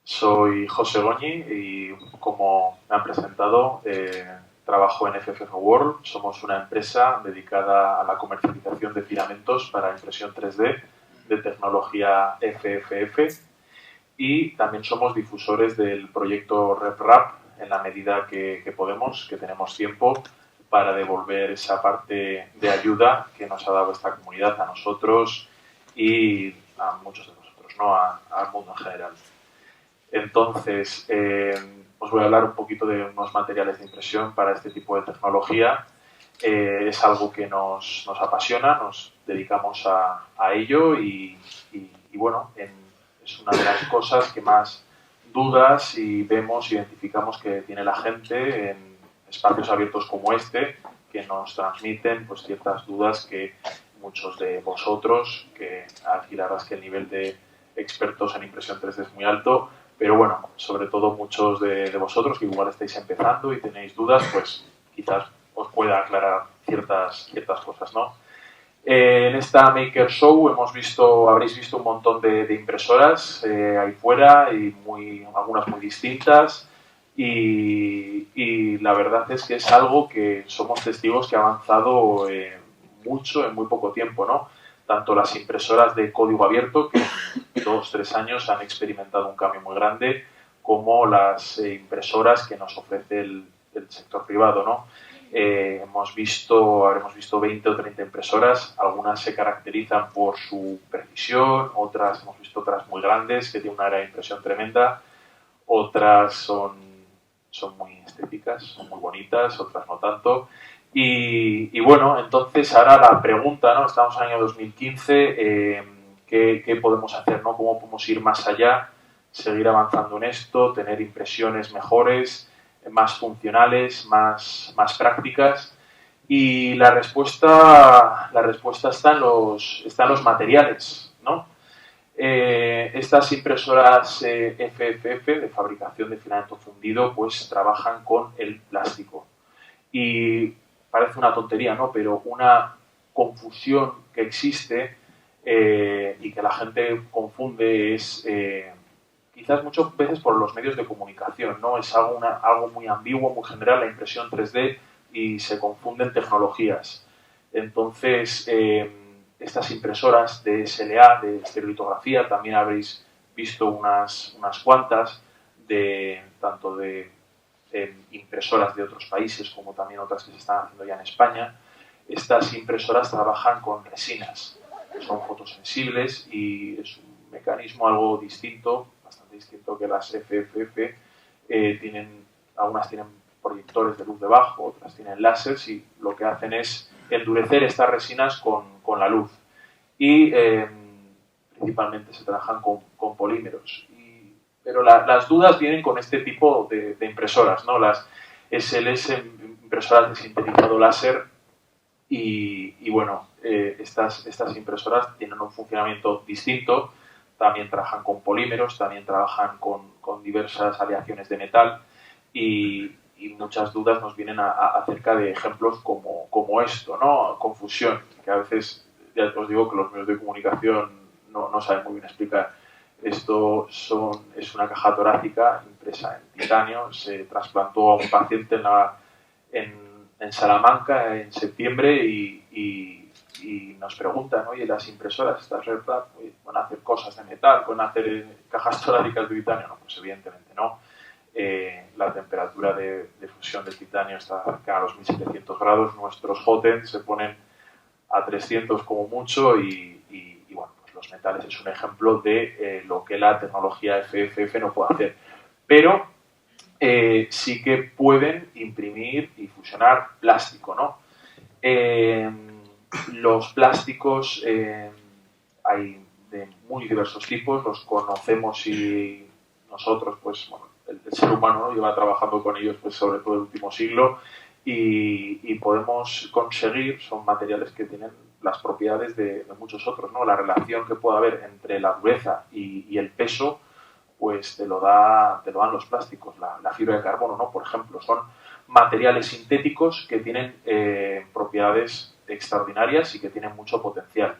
Soy José Goñi y como me han presentado, trabajo en FFF World. Somos una empresa dedicada a la comercialización de filamentos para impresión 3D de tecnología FFF y también somos difusores del proyecto RepRap en la medida que podemos, que tenemos tiempo para devolver esa parte de ayuda que nos ha dado esta comunidad a nosotros y a muchos de nosotros, ¿no? Al mundo en general. Entonces, os voy a hablar un poquito de unos materiales de impresión para este tipo de tecnología. Es algo que nos apasiona, nos dedicamos a ello y bueno, es una de las cosas que más dudas y vemos, identificamos que tiene la gente en espacios abiertos como este, que nos transmiten pues ciertas dudas que muchos de vosotros, que aquí la verdad es que el nivel de expertos en impresión 3D es muy alto, pero bueno, sobre todo muchos de vosotros que igual estáis empezando y tenéis dudas, pues quizás os pueda aclarar ciertas cosas, ¿no? En esta Maker Show habréis visto un montón de impresoras ahí fuera y algunas muy distintas y la verdad es que es algo que somos testigos que ha avanzado mucho en muy poco tiempo, ¿no? Tanto las impresoras de código abierto, que en 2 o 3 años han experimentado un cambio muy grande, como las impresoras que nos ofrece el sector privado, ¿no? Habremos visto 20 o 30 impresoras, algunas se caracterizan por su precisión, hemos visto otras muy grandes que tienen una área de impresión tremenda, otras son muy estéticas, son muy bonitas, otras no tanto. Y bueno, entonces ahora la pregunta, ¿no? Estamos en el año 2015, ¿qué podemos hacer, ¿no? ¿Cómo podemos ir más allá, seguir avanzando en esto, tener impresiones mejores, más funcionales, más prácticas? Y la respuesta está en los materiales, ¿no? Estas impresoras FFF de fabricación de filamento fundido pues trabajan con el plástico y parece una tontería, ¿no? Pero una confusión que existe y que la gente confunde es quizás muchas veces por los medios de comunicación, ¿no? Es algo muy ambiguo, muy general, la impresión 3D y se confunden tecnologías. Entonces, estas impresoras de SLA, de estereolitografía, también habréis visto unas cuantas, tanto de impresoras de otros países como también otras que se están haciendo ya en España. Estas impresoras trabajan con resinas, que son fotosensibles y es un mecanismo algo distinto, bastante distinto que las FFF. Algunas tienen proyectores de luz debajo, otras tienen láseres y lo que hacen es endurecer estas resinas con la luz. Y principalmente se trabajan con polímeros. Pero las dudas vienen con este tipo de impresoras, ¿no? Las SLS, impresoras de sintetizado láser, y bueno, estas impresoras tienen un funcionamiento distinto, también trabajan con polímeros, también trabajan con diversas aleaciones de metal y muchas dudas nos vienen acerca de ejemplos como esto, ¿no? Confusión, que a veces, ya os digo que los medios de comunicación no saben muy bien explicar. Es una caja torácica impresa en titanio, se trasplantó a un paciente en Salamanca en septiembre y nos preguntan, oye, las impresoras, estas RepRap, ¿van a hacer cosas de metal? ¿Van a hacer cajas torácicas de titanio? No, pues evidentemente no. La temperatura de fusión del titanio está cerca a los 1700 grados, nuestros hotends se ponen a 300 como mucho y bueno, pues los metales es un ejemplo de lo que la tecnología FFF no puede hacer. Pero sí que pueden imprimir y fusionar plástico, ¿no? Los plásticos hay de muy diversos tipos, los conocemos y nosotros, pues, bueno, el ser humano, ¿no?, lleva trabajando con ellos pues sobre todo el último siglo y podemos conseguir, son materiales que tienen las propiedades de muchos otros, ¿no? La relación que puede haber entre la dureza y el peso pues te lo dan los plásticos. La fibra de carbono, ¿no? Por ejemplo, son materiales sintéticos que tienen propiedades extraordinarias y que tienen mucho potencial.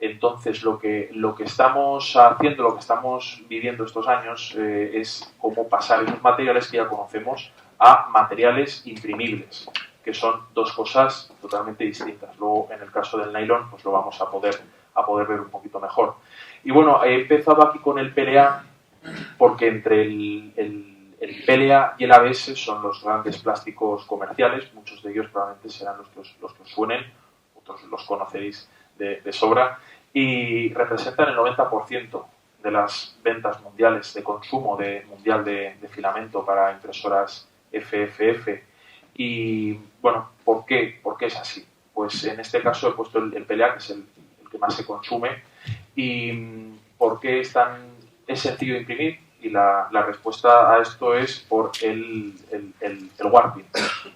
Entonces, lo que estamos haciendo, lo que estamos viviendo estos años es cómo pasar esos materiales que ya conocemos a materiales imprimibles, que son dos cosas totalmente distintas. Luego, en el caso del nylon, pues lo vamos a poder ver un poquito mejor. Y bueno, he empezado aquí con el PLA porque entre el PLA y el ABS son los grandes plásticos comerciales, muchos de ellos probablemente serán los que os suenen, otros los conoceréis de sobra, y representan el 90% de las ventas mundiales de consumo mundial de filamento para impresoras FFF. Y bueno, ¿por qué? ¿Por qué es así? Pues en este caso he puesto el PLA, que es el que más se consume. ¿Y por qué es sencillo de imprimir? Y la respuesta a esto es por el warping.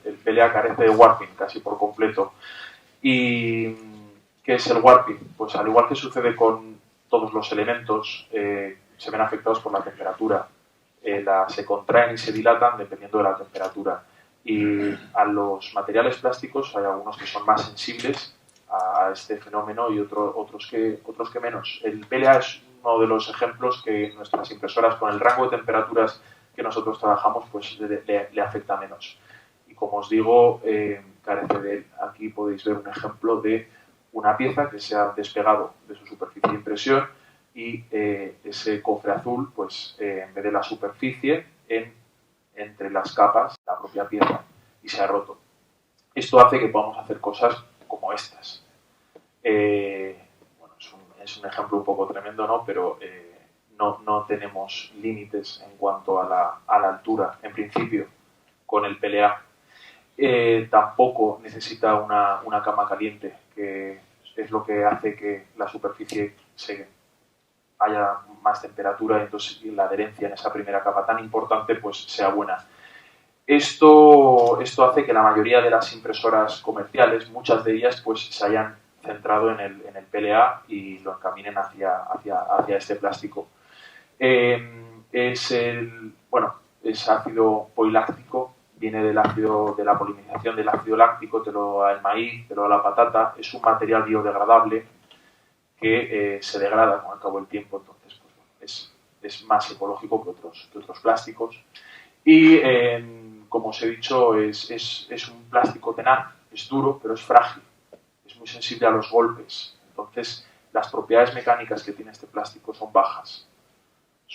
El PLA carece de warping casi por completo. ¿Y qué es el warping? Pues al igual que sucede con todos los elementos, se ven afectados por la temperatura. Se contraen y se dilatan dependiendo de la temperatura. Y a los materiales plásticos hay algunos que son más sensibles a este fenómeno y otros que menos. El PLA es uno de los ejemplos que nuestras impresoras, con el rango de temperaturas que nosotros trabajamos, pues le afecta menos. Y como os digo, carece de él. Aquí podéis ver un ejemplo de una pieza que se ha despegado de su superficie de impresión y ese cofre azul, pues en vez de la superficie, entre las capas, la propia pieza, y se ha roto. Esto hace que podamos hacer cosas como estas. Bueno, es un ejemplo un poco tremendo, ¿no? Pero no tenemos límites en cuanto a la altura, en principio, con el PLA. Tampoco necesita una cama caliente, que es lo que hace que la superficie haya más temperatura y entonces la adherencia en esa primera capa tan importante pues sea buena. Esto hace que la mayoría de las impresoras comerciales, muchas de ellas, pues se hayan centrado en el PLA y lo encaminen hacia este plástico. Es ácido poliláctico, viene de la polinización del ácido láctico, te lo da el maíz, te lo da la patata, es un material biodegradable que se degrada con el cabo del tiempo, entonces pues, es más ecológico que otros plásticos. Y como os he dicho, es un plástico tenaz, es duro, pero es frágil, es muy sensible a los golpes. Entonces, las propiedades mecánicas que tiene este plástico son bajas.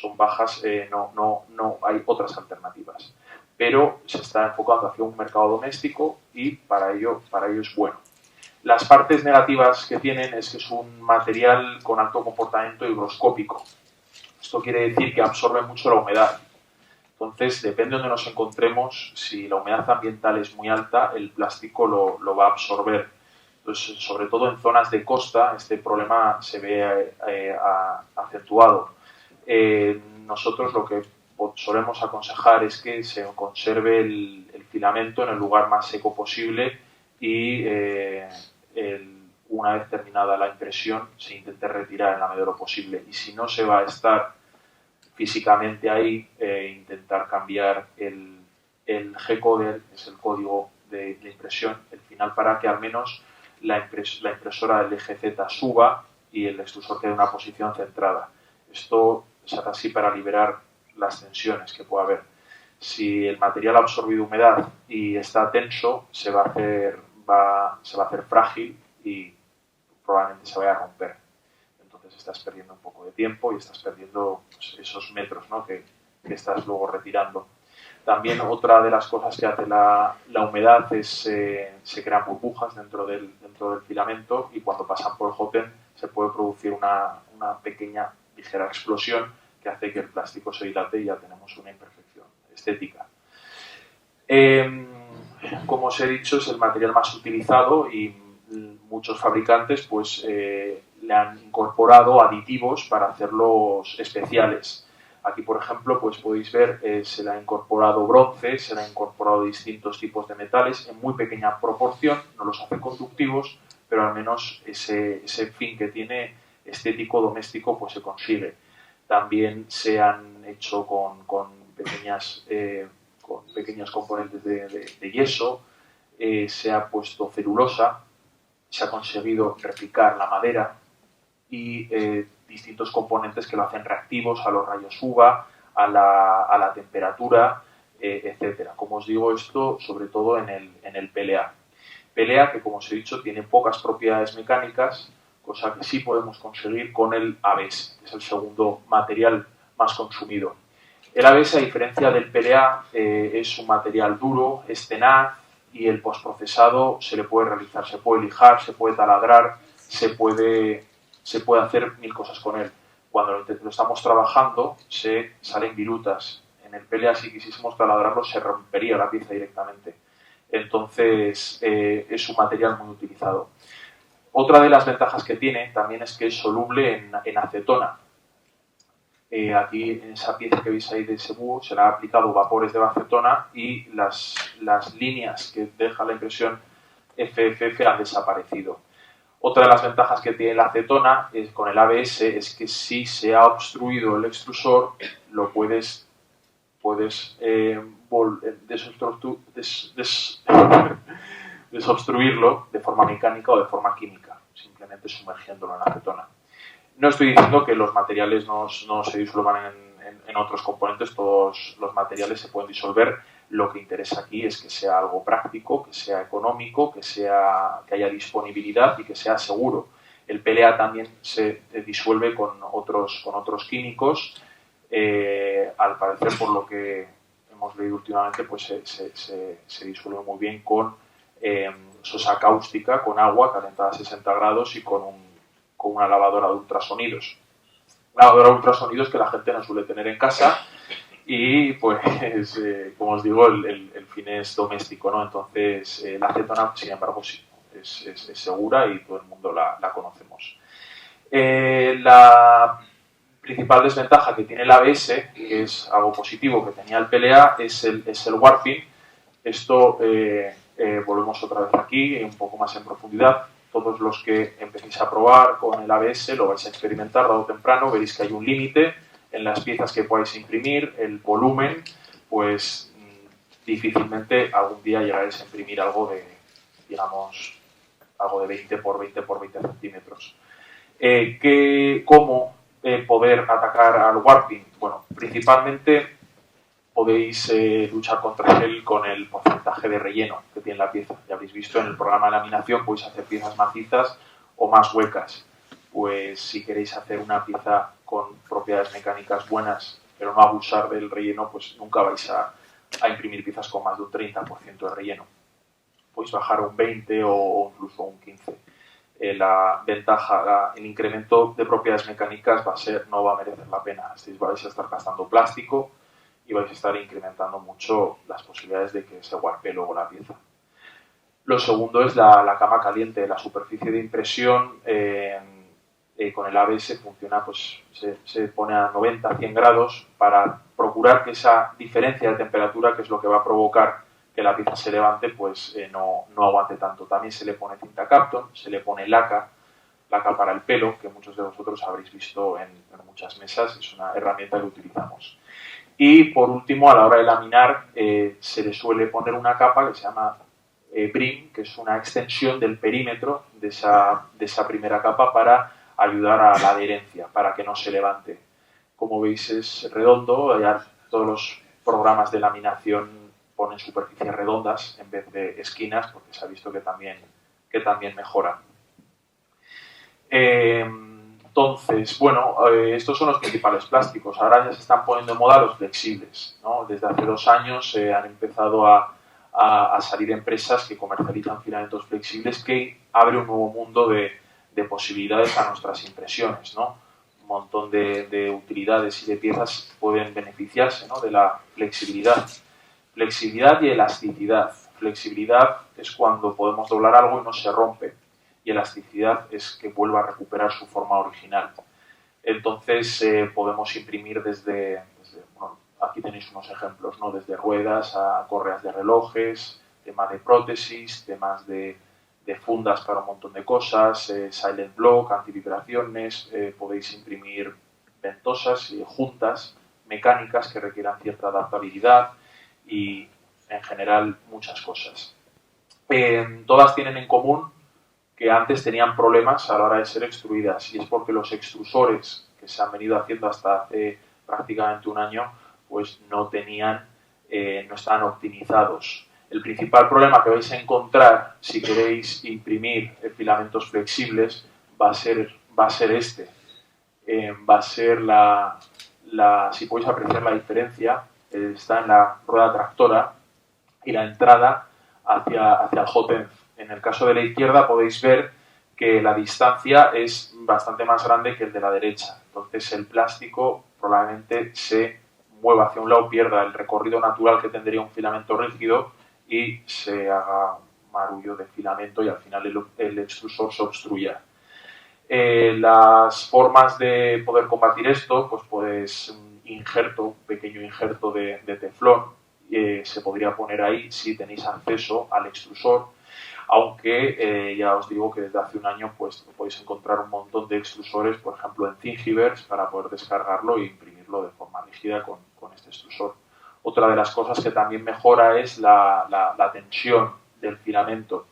No hay otras alternativas. Pero se está enfocando hacia un mercado doméstico y para ello es bueno. Las partes negativas que tienen es que es un material con alto comportamiento higroscópico. Esto quiere decir que absorbe mucho la humedad. Entonces, depende de donde nos encontremos, si la humedad ambiental es muy alta, el plástico lo va a absorber. Entonces, sobre todo en zonas de costa, este problema se ve acentuado. Nosotros lo que solemos aconsejar es que se conserve el filamento en el lugar más seco posible y una vez terminada la impresión se intente retirar en la medida de lo posible. Y si no se va a estar físicamente ahí, intentar cambiar el G-Coder, que es el código de impresión, el final, para que al menos la impresora del eje Z suba y el extrusor quede en una posición centrada. Esto se hace así para liberar las tensiones que pueda haber. Si el material ha absorbido humedad y está tenso, se va a hacer frágil y probablemente se vaya a romper. Entonces estás perdiendo un poco de tiempo y estás perdiendo pues, esos metros, ¿no? que estás luego retirando. También otra de las cosas que hace la humedad es se crean burbujas dentro del filamento y cuando pasan por el hot end se puede producir una pequeña, ligera explosión que hace que el plástico se dilate y ya tenemos una imperfección estética. Como os he dicho, es el material más utilizado y muchos fabricantes pues le han incorporado aditivos para hacerlos especiales. Aquí, por ejemplo, pues podéis ver, se le ha incorporado bronce, se le ha incorporado distintos tipos de metales en muy pequeña proporción, no los hace conductivos, pero al menos ese fin que tiene estético, doméstico, pues se consigue. También se han hecho con pequeños componentes de yeso, se ha puesto celulosa, se ha conseguido replicar la madera y distintos componentes que lo hacen reactivos a los rayos UVA, a la temperatura, etcétera. Como os digo, esto sobre todo en el PLA. PLA que, como os he dicho, tiene pocas propiedades mecánicas, cosa que sí podemos conseguir con el ABS, que es el segundo material más consumido. El ABS, a diferencia del PLA, es un material duro, es tenaz, y el postprocesado se le puede realizar, se puede lijar, se puede taladrar, se puede hacer mil cosas con él. Cuando lo estamos trabajando, se salen virutas. En el PLA, si quisiésemos taladrarlo, se rompería la pieza directamente. Entonces, es un material muy utilizado. Otra de las ventajas que tiene también es que es soluble en acetona. Aquí, en esa pieza que veis ahí de ese búho, se le ha aplicado vapores de acetona y las líneas que deja la impresión FFF han desaparecido. Otra de las ventajas que tiene la acetona con el ABS es que si se ha obstruido el extrusor, lo puedes desobstruirlo de forma mecánica o de forma química, simplemente sumergiéndolo en acetona. No estoy diciendo que los materiales no se disuelvan en otros componentes, todos los materiales se pueden disolver. Lo que interesa aquí es que sea algo práctico, que sea económico, que haya disponibilidad y que sea seguro. El PLA también se disuelve con otros químicos. Al parecer, por lo que hemos leído últimamente, pues se disuelve muy bien con sosa cáustica, con agua calentada a 60 grados y con una lavadora de ultrasonidos. Una lavadora de ultrasonidos que la gente no suele tener en casa y, pues, como os digo, el fin es doméstico, ¿no? Entonces, la acetona, sin embargo, sí, es segura y todo el mundo la conocemos. La principal desventaja que tiene el ABS, que es algo positivo que tenía el PLA, es el warping. Esto, volvemos otra vez aquí, un poco más en profundidad. Todos los que empecéis a probar con el ABS lo vais a experimentar tarde o temprano, veréis que hay un límite en las piezas que podáis imprimir, el volumen, pues difícilmente algún día llegaréis a imprimir algo de, digamos, algo de 20 por 20 por 20 centímetros. ¿Cómo poder atacar al warping? Bueno, principalmente podéis luchar contra él con el porcentaje de relleno que tiene la pieza. Ya habéis visto en el programa de laminación, podéis hacer piezas macizas o más huecas. Pues si queréis hacer una pieza con propiedades mecánicas buenas, pero no abusar del relleno, pues nunca vais a imprimir piezas con más de un 30% de relleno. Podéis bajar a un 20 o incluso un 15. La ventaja, el incremento de propiedades mecánicas no va a merecer la pena. Vais a estar gastando plástico y vais a estar incrementando mucho las posibilidades de que se warpe luego la pieza. Lo segundo es la cama caliente. La superficie de impresión con el ABS funciona, pues se pone a 90-100 grados para procurar que esa diferencia de temperatura, que es lo que va a provocar que la pieza se levante, pues no aguante tanto. También se le pone cinta Kapton, se le pone laca para el pelo, que muchos de vosotros habréis visto en muchas mesas, es una herramienta que utilizamos. Y por último, a la hora de laminar, se le suele poner una capa que se llama BRIM, que es una extensión del perímetro de esa primera capa para ayudar a la adherencia, para que no se levante. Como veis, es redondo, ya todos los programas de laminación ponen superficies redondas en vez de esquinas, porque se ha visto que también mejoran. Entonces, bueno, estos son los principales plásticos. Ahora ya se están poniendo en moda los flexibles, ¿no? Desde hace 2 años han empezado a salir empresas que comercializan filamentos flexibles, que abre un nuevo mundo de posibilidades a nuestras impresiones, ¿no? Un montón de utilidades y de piezas pueden beneficiarse, ¿no?, de la flexibilidad. Flexibilidad y elasticidad. Flexibilidad es cuando podemos doblar algo y no se rompe. Y elasticidad es que vuelva a recuperar su forma original. Entonces podemos imprimir bueno, aquí tenéis unos ejemplos, ¿no?, desde ruedas a correas de relojes, temas de prótesis, temas de fundas para un montón de cosas, silent block, antivibraciones, podéis imprimir ventosas y juntas mecánicas que requieran cierta adaptabilidad y en general muchas cosas. Todas tienen en común que antes tenían problemas a la hora de ser extruidas, y es porque los extrusores que se han venido haciendo hasta hace prácticamente un año pues no estaban optimizados. El principal problema que vais a encontrar si queréis imprimir filamentos flexibles va a ser este. Va a ser si podéis apreciar la diferencia, está en la rueda tractora y la entrada hacia el hot end. En el caso de la izquierda podéis ver que la distancia es bastante más grande que el de la derecha. Entonces el plástico probablemente se mueva hacia un lado, pierda el recorrido natural que tendría un filamento rígido y se haga un marullo de filamento y al final el extrusor se obstruya. Las formas de poder combatir esto, pues un pequeño injerto de teflón, se podría poner ahí si tenéis acceso al extrusor, aunque ya os digo que desde hace un año pues podéis encontrar un montón de extrusores, por ejemplo en Thingiverse, para poder descargarlo e imprimirlo de forma rígida con este extrusor. Otra de las cosas que también mejora es la tensión del filamento.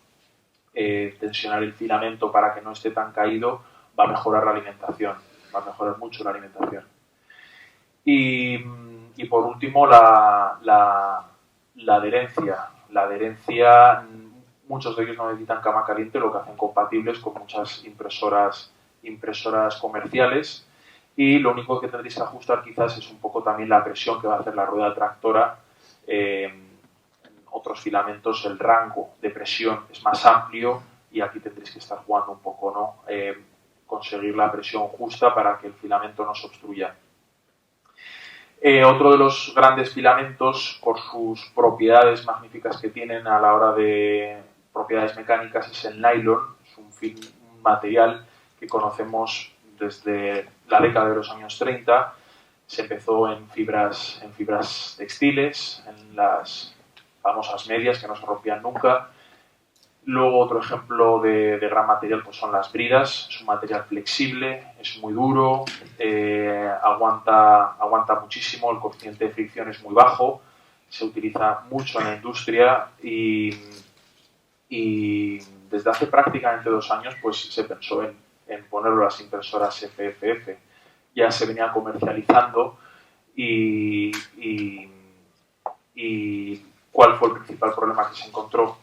Tensionar el filamento para que no esté tan caído va a mejorar la alimentación, va a mejorar mucho la alimentación. Y por último, la adherencia. La adherencia, muchos de ellos no necesitan cama caliente, lo que hacen compatibles con muchas impresoras comerciales, y lo único que tendréis que ajustar quizás es un poco también la presión que va a hacer la rueda tractora. Otros filamentos el rango de presión es más amplio y aquí tendréis que estar jugando un poco, ¿no? Conseguir la presión justa para que el filamento no se obstruya. Otro de los grandes filamentos, por sus propiedades magníficas que tienen a la hora de propiedades mecánicas, es el nylon. Es un material que conocemos desde la década de los años 30. Se empezó en fibras textiles, en las famosas medias que no se rompían nunca. Luego otro ejemplo de gran material pues son las bridas. Es un material flexible, es muy duro, aguanta muchísimo, el coeficiente de fricción es muy bajo, se utiliza mucho en la industria y desde hace prácticamente 2 años pues se pensó en ponerlo a las impresoras FFF. Ya se venía comercializando y ¿cuál fue el principal problema que se encontró?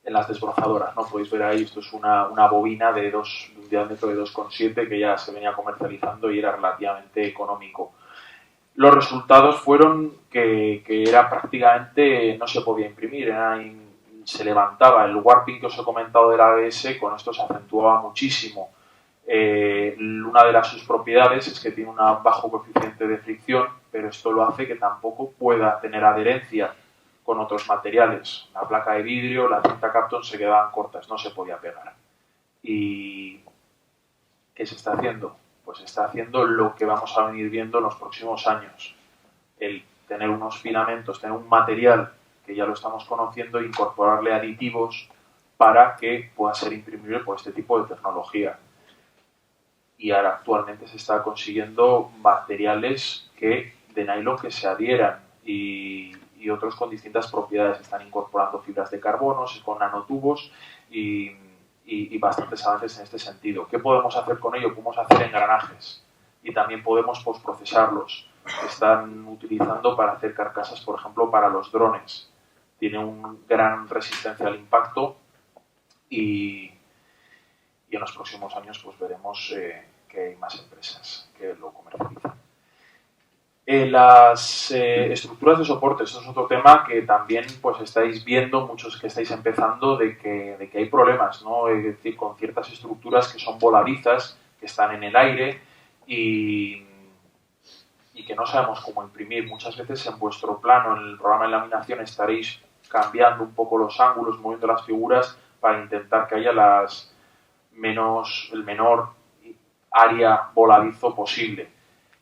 En las desbrozadoras, ¿no? Podéis ver ahí, esto es una bobina de un diámetro de 2,7 que ya se venía comercializando y era relativamente económico. Los resultados fueron que era prácticamente, no se podía imprimir, se levantaba el warping que os he comentado del ABS, con esto se acentuaba muchísimo. Una de sus propiedades es que tiene un bajo coeficiente de fricción, pero esto lo hace que tampoco pueda tener adherencia con otros materiales. La placa de vidrio, la cinta Kapton se quedaban cortas, no se podía pegar. ¿Y qué se está haciendo? Pues se está haciendo lo que vamos a venir viendo en los próximos años. El tener unos filamentos, tener un material que ya lo estamos conociendo e incorporarle aditivos para que pueda ser imprimible por este tipo de tecnología. Y ahora actualmente se está consiguiendo materiales de nylon que se adhieran y otros con distintas propiedades. Están incorporando fibras de carbono, con nanotubos y bastantes avances en este sentido. ¿Qué podemos hacer con ello? Podemos hacer engranajes y también podemos postprocesarlos. Están utilizando para hacer carcasas, por ejemplo, para los drones. Tiene una gran resistencia al impacto y en los próximos años pues veremos que hay más empresas que lo comercializan. Las estructuras de soporte, esto es otro tema que también pues estáis viendo, muchos que estáis empezando, de que hay problemas, ¿no? Es decir, con ciertas estructuras que son voladizas, que están en el aire y que no sabemos cómo imprimir. Muchas veces en vuestro plano, en el programa de laminación, estaréis cambiando un poco los ángulos, moviendo las figuras para intentar que haya el menor área voladizo posible.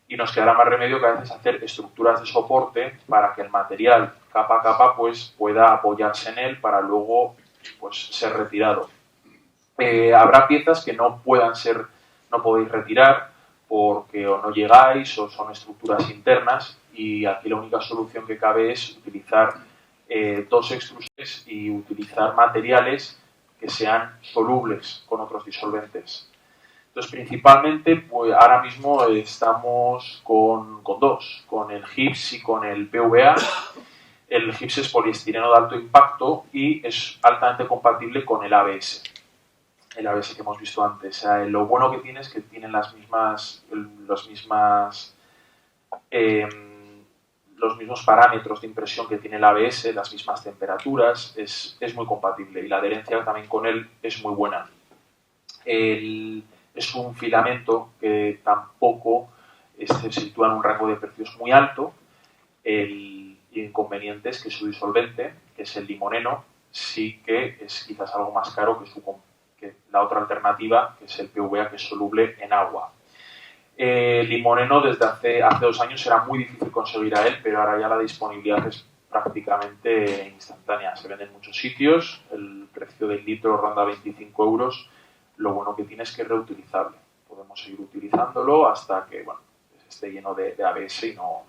Y nos quedará más remedio que a veces hacer estructuras de soporte para que el material capa a capa pues pueda apoyarse en él para luego pues ser retirado. Habrá piezas que no podéis retirar porque o no llegáis o son estructuras internas, y aquí la única solución que cabe es utilizar 2 extrusores y utilizar materiales que sean solubles con otros disolventes. Entonces, principalmente, pues ahora mismo estamos con dos, con el GIPS y con el PVA. El GIPS es poliestireno de alto impacto y es altamente compatible con el ABS. El ABS que hemos visto antes. O sea, lo bueno que tiene es que tienen los mismos parámetros de impresión que tiene el ABS, las mismas temperaturas, es muy compatible y la adherencia también con él es muy buena. Es un filamento que tampoco se sitúa en un rango de precios muy alto. El inconveniente es que su disolvente, que es el limoneno, sí que es quizás algo más caro que la otra alternativa, que es el PVA, que es soluble en agua. Limoneno desde hace 2 años era muy difícil conseguir a él, pero ahora ya la disponibilidad es prácticamente instantánea. Se vende en muchos sitios, el precio del litro ronda 25 euros. Lo bueno que tiene es que es reutilizable. Podemos seguir utilizándolo hasta que esté lleno de ABS y no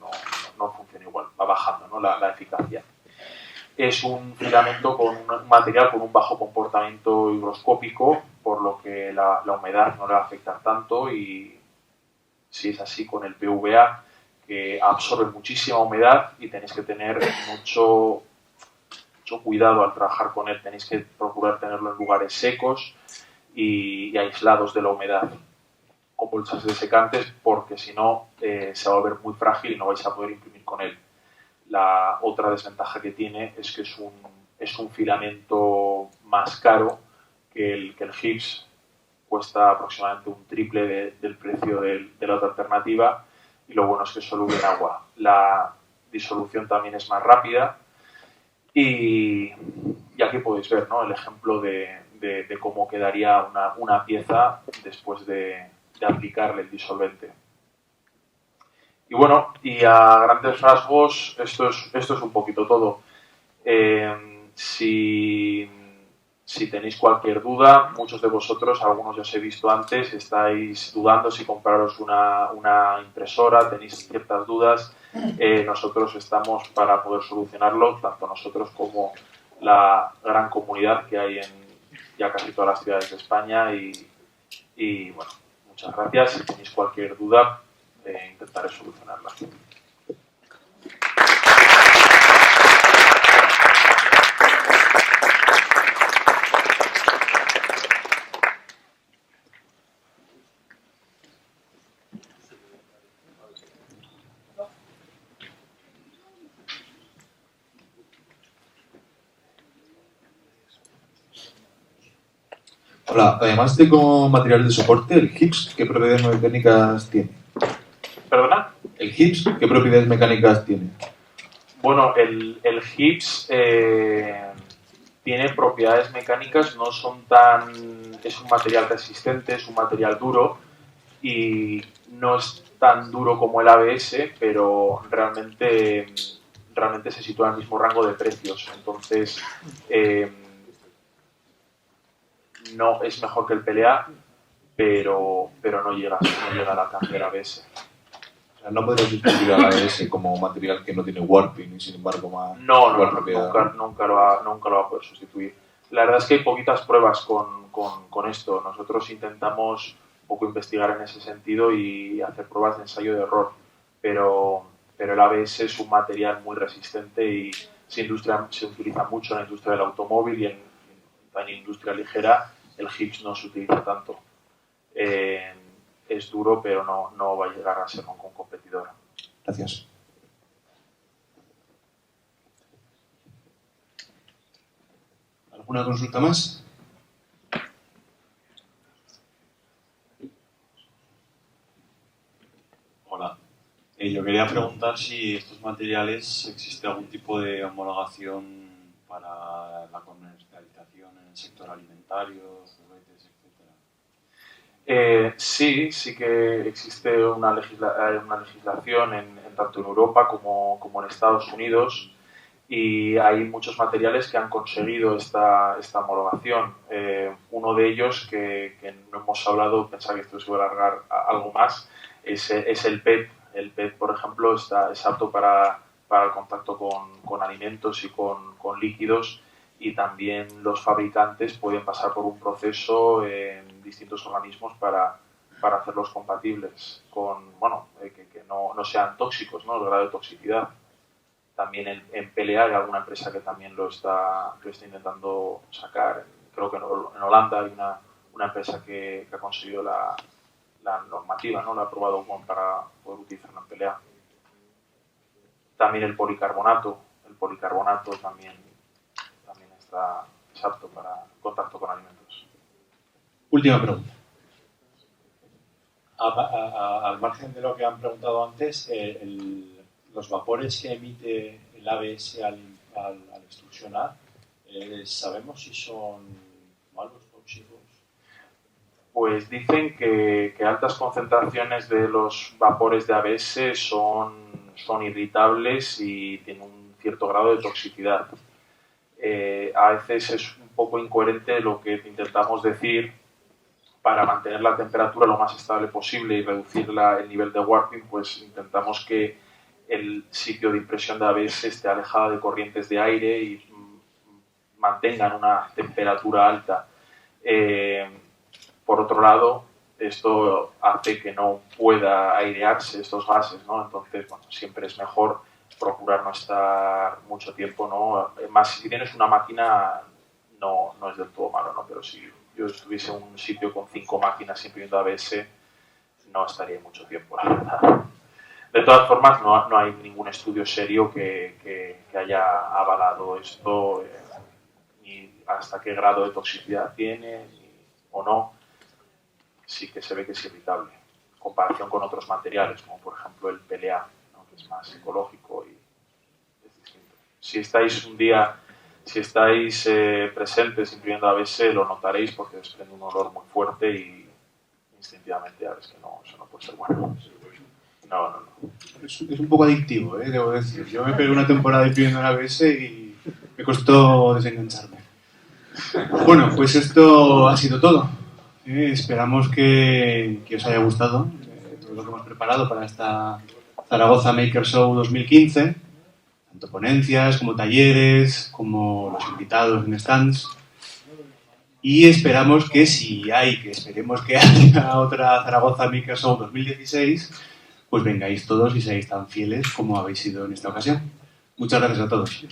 funcione igual. Va bajando, ¿no?, la eficacia. Es un filamento con un material con un bajo comportamiento higroscópico, por lo que la humedad no le va a afectar tanto, y si es así con el PVA, que absorbe muchísima humedad y tenéis que tener mucho cuidado al trabajar con él. Tenéis que procurar tenerlo en lugares secos y aislados de la humedad, con bolsas desecantes, porque si no se va a volver muy frágil y no vais a poder imprimir con él. La otra desventaja que tiene es que es un filamento más caro que el GIPS. Cuesta aproximadamente un triple del precio de la otra alternativa, y lo bueno es que es soluble en agua. La disolución también es más rápida, y aquí podéis ver, ¿no?, el ejemplo de cómo quedaría una pieza después de aplicarle el disolvente. Y bueno, y a grandes rasgos esto es un poquito todo. Si tenéis cualquier duda, muchos de vosotros, algunos ya os he visto antes, estáis dudando si compraros una impresora, tenéis ciertas dudas. Nosotros estamos para poder solucionarlo, tanto nosotros como la gran comunidad que hay en ya casi todas las ciudades de España. Y bueno, muchas gracias. Si tenéis cualquier duda, intentaré solucionarla. Hola, además de como material de soporte, ¿el GIPS qué propiedades mecánicas tiene? ¿Perdona? ¿El GIPS qué propiedades mecánicas tiene? Bueno, el GIPS tiene propiedades mecánicas, no son tan... Es un material resistente, es un material duro, y no es tan duro como el ABS, pero realmente se sitúa en el mismo rango de precios. Entonces, no es mejor que el PLA, pero no llega al alcance del ABS. O sea, no podría sustituir al ABS como material que no tiene warping y sin embargo más nunca lo va a poder sustituir. La verdad es que hay poquitas pruebas con esto. Nosotros intentamos un poco investigar en ese sentido y hacer pruebas de ensayo de error, pero el ABS es un material muy resistente y se utiliza mucho en la industria del automóvil, y en la industria ligera el GIPS no se utiliza tanto. Es duro, pero no va a llegar a ser un competidor. Gracias. ¿Alguna consulta más? Hola. Yo quería preguntar si estos materiales existe algún tipo de homologación para la comercialización en el sector alimentario, juguetes, etcétera. Sí que existe una legislación tanto en Europa como en Estados Unidos, y hay muchos materiales que han conseguido esta homologación. Uno de ellos, que no hemos hablado, pensaba que esto se iba a alargar algo más, es el PET. El PET, por ejemplo, es apto para el contacto con alimentos y con líquidos, y también los fabricantes pueden pasar por un proceso en distintos organismos para hacerlos compatibles con, bueno, que no sean tóxicos, ¿no? El grado de toxicidad. También en PLA hay alguna empresa que también lo está intentando sacar. Creo que en Holanda hay una empresa que ha conseguido la normativa, ¿no? La ha aprobado para poder utilizarlo en PLA. También el policarbonato también está apto para contacto con alimentos. Última pregunta. Al margen de lo que han preguntado antes, los vapores que emite el ABS al extrusionar, ¿sabemos si son malos, tóxicos? Pues dicen que altas concentraciones de los vapores de ABS son irritables y tienen un cierto grado de toxicidad. A veces es un poco incoherente lo que intentamos decir para mantener la temperatura lo más estable posible y reducir el nivel de warping, pues intentamos que el sitio de impresión de ABS esté alejado de corrientes de aire y mantengan una temperatura alta. Por otro lado, esto hace que no pueda airearse estos gases, ¿no? Entonces, bueno, siempre es mejor procurar no estar mucho tiempo, ¿no? Más si tienes una máquina no es del todo malo, ¿no? Pero si yo estuviese en un sitio con 5 máquinas imprimiendo ABS, no estaría mucho tiempo, la verdad. De todas formas, no hay ningún estudio serio que haya avalado esto, ni hasta qué grado de toxicidad tiene, o no. Sí que se ve que es irritable, en comparación con otros materiales, como por ejemplo el PLA, ¿no? Que es más ecológico y es distinto. Si estáis presentes imprimiendo ABS, lo notaréis porque desprende un olor muy fuerte y instintivamente ya ves que eso no puede ser bueno. No. Es un poco adictivo, debo decir. Yo me pegué una temporada imprimiendo en ABS y me costó desengancharme. Bueno, pues esto ha sido todo. Esperamos que os haya gustado todo lo que hemos preparado para esta Zaragoza Maker Show 2015. Tanto ponencias, como talleres, como los invitados en stands. Y esperemos que esperemos que haya otra Zaragoza Maker Show 2016, pues vengáis todos y seáis tan fieles como habéis sido en esta ocasión. Muchas gracias a todos.